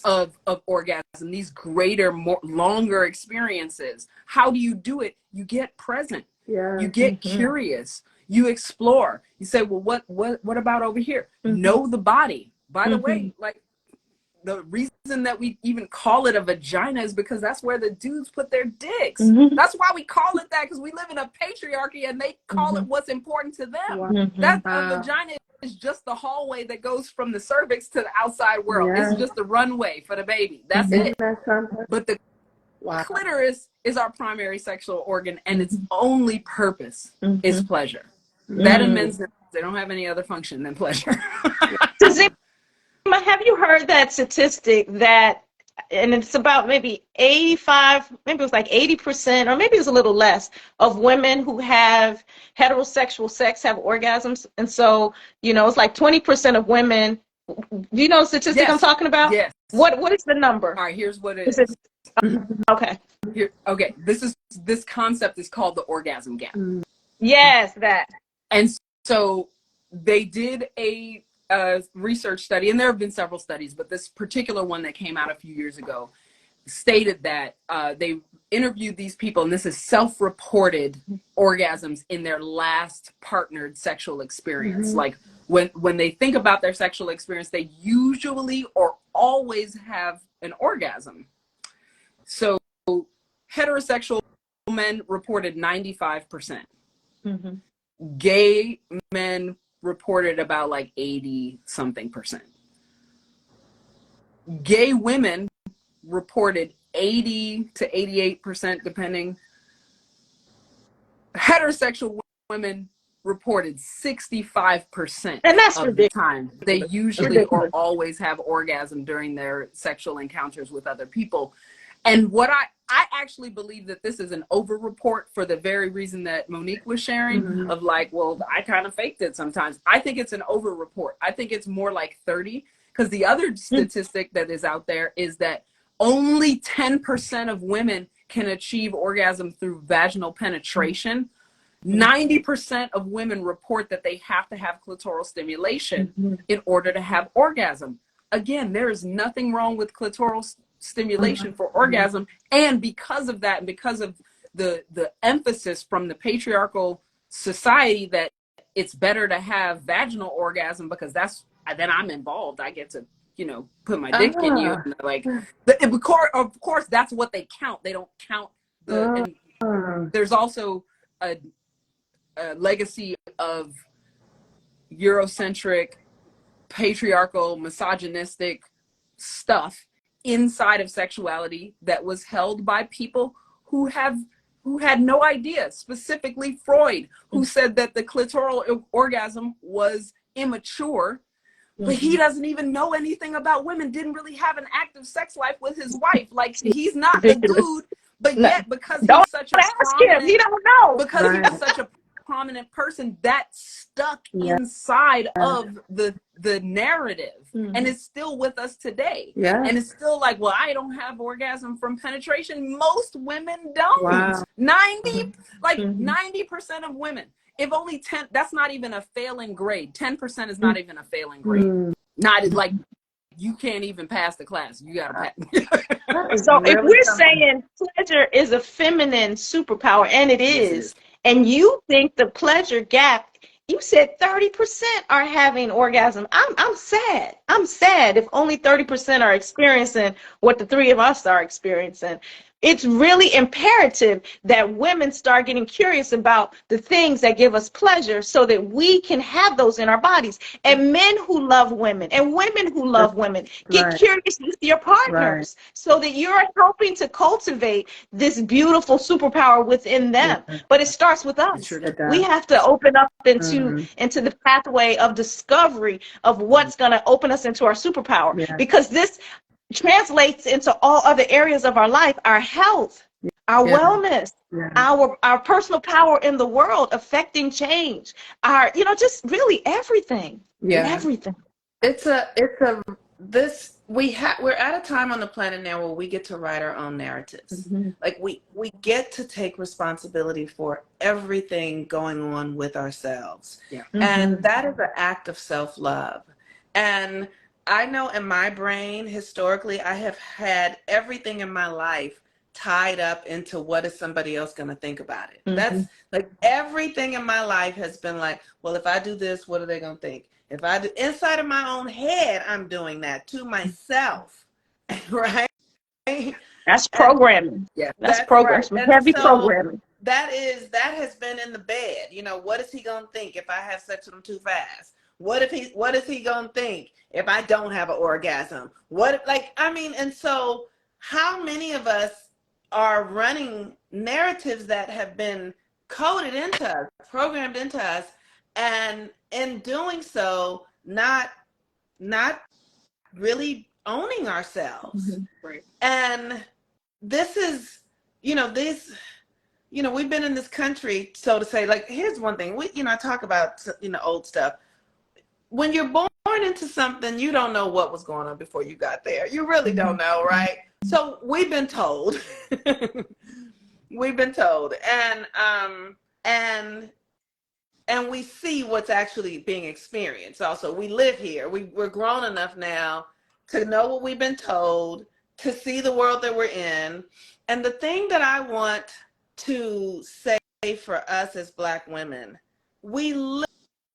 of orgasm, these greater, longer experiences? How do you do it? You get present. You get curious. You explore. You say, well, what about over here? Know the body. By the way, like the reason that we even call it a vagina is because that's where the dudes put their dicks. That's why we call it that, because we live in a patriarchy and they call it what's important to them. That a vagina is just the hallway that goes from the cervix to the outside world. It's just the runway for the baby. That's it. But the clitoris is our primary sexual organ, and its only purpose is pleasure. That and men's, they don't have any other function than pleasure. Have you heard that statistic that, and it's about maybe 85, maybe it was like 80%, or maybe it's a little less, of women who have heterosexual sex have orgasms. And so, it's like 20% of women, do you know the statistic I'm talking about? Yes. What is the number? All right, here's what it Is is. Okay. Okay, this concept is called the orgasm gap. Yes, that. And so they did a research study, and there have been several studies, but this particular one that came out a few years ago stated that they interviewed these people, and this is self-reported orgasms in their last partnered sexual experience. Like when they think about their sexual experience, they usually or always have an orgasm. So heterosexual men reported 95%. Gay men reported about like 80 something percent. Gay women reported 80 to 88%, depending. Heterosexual women reported 65% And that's of ridiculous. the time. They usually or always have orgasm during their sexual encounters with other people. And what I actually believe that this is an over-report for the very reason that Monique was sharing of like, well, I kind of faked it sometimes. I think it's an over-report. I think it's more like 30, because the other statistic that is out there is that only 10% of women can achieve orgasm through vaginal penetration. 90% of women report that they have to have clitoral stimulation in order to have orgasm. Again, there is nothing wrong with clitoral stimulation for orgasm, and because of that, and because of the emphasis from the patriarchal society that it's better to have vaginal orgasm because then I'm involved, I get to put my dick in you, and like of course that's what they count. They don't count and there's also a legacy of Eurocentric, patriarchal, misogynistic stuff inside of sexuality that was held by people who had no idea, specifically Freud, who said that the clitoral orgasm was immature, but he doesn't even know anything about women, didn't really have an active sex life with his wife. Like, he's not the dude, but yet because he's such a prominent, he don't know. because he was such a prominent person, that stuck inside of the narrative, and it's still with us today. And it's still like, well, I don't have orgasm from penetration. Most women don't. 90% of women. If only 10, that's not even a failing grade. 10% is not even a failing grade. Not like, you can't even pass the class. You gotta pass. So if we're saying pleasure is a feminine superpower, and it is, and you think the pleasure gap, you said 30% are having orgasm. I'm sad. I'm sad if only 30% are experiencing what the three of us are experiencing. It's really imperative that women start getting curious about the things that give us pleasure so that we can have those in our bodies. And men who love women and women who love women, get curious with your partners so that you're helping to cultivate this beautiful superpower within them. But it starts with us. We have to open up into the pathway of discovery of what's going to open us into our superpower, because this translates into all other areas of our life, our health, our wellness, our personal power in the world, affecting change, our, just really everything. Everything. We're at a time on the planet now where we get to write our own narratives. Like we get to take responsibility for everything going on with ourselves. And that is an act of self-love. And I know in my brain, historically, I have had everything in my life tied up into what is somebody else going to think about it. That's like everything in my life has been like, well, if I do this, what are they going to think? If I do inside of my own head, I'm doing that to myself, right? That's programming. That's programming. Right. Heavy programming. That has been in the bed. What is he going to think if I have sex with him too fast? What is he gonna think if I don't have an orgasm? And so how many of us are running narratives that have been coded into us, programmed into us, and in doing so, not really owning ourselves. Right. And this is, we've been in this country, so to say, like, here's one thing, I talk about, old stuff. When you're born born into something, you don't know what was going on before you got there. You really don't know, right? So we've been told. We've been told. And we see what's actually being experienced. Also, we live here. We're grown enough now to know what we've been told, to see the world that we're in. And the thing that I want to say for us as Black women, we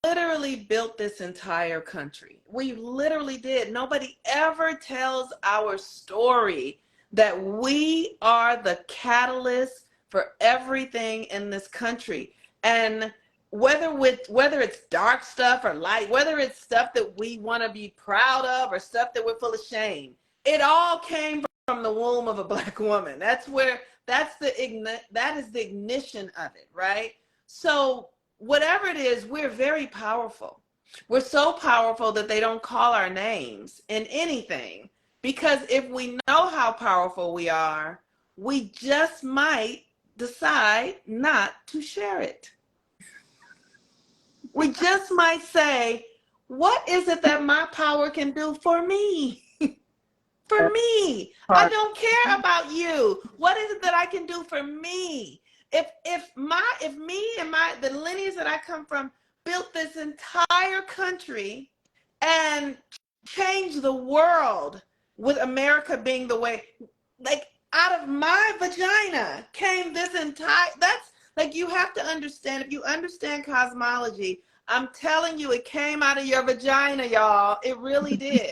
literally built this entire country. We literally did. Nobody ever tells our story that we are the catalyst for everything in this country. And whether it's dark stuff or light, whether it's stuff that we want to be proud of or stuff that we're full of shame, it all came from the womb of a Black woman. That is the ignition of it, right? So whatever it is, we're very powerful. We're so powerful that they don't call our names in anything, because if we know how powerful we are, we just might decide not to share it. We just might say, what is it that my power can do for me? For me. I don't care about you. What is it that I can do for me? If me and the lineage that I come from built this entire country and changed the world, with America being the way, like out of my vagina came this entire, that's like, you have to understand, if you understand cosmology, I'm telling you, it came out of your vagina, y'all. It really did.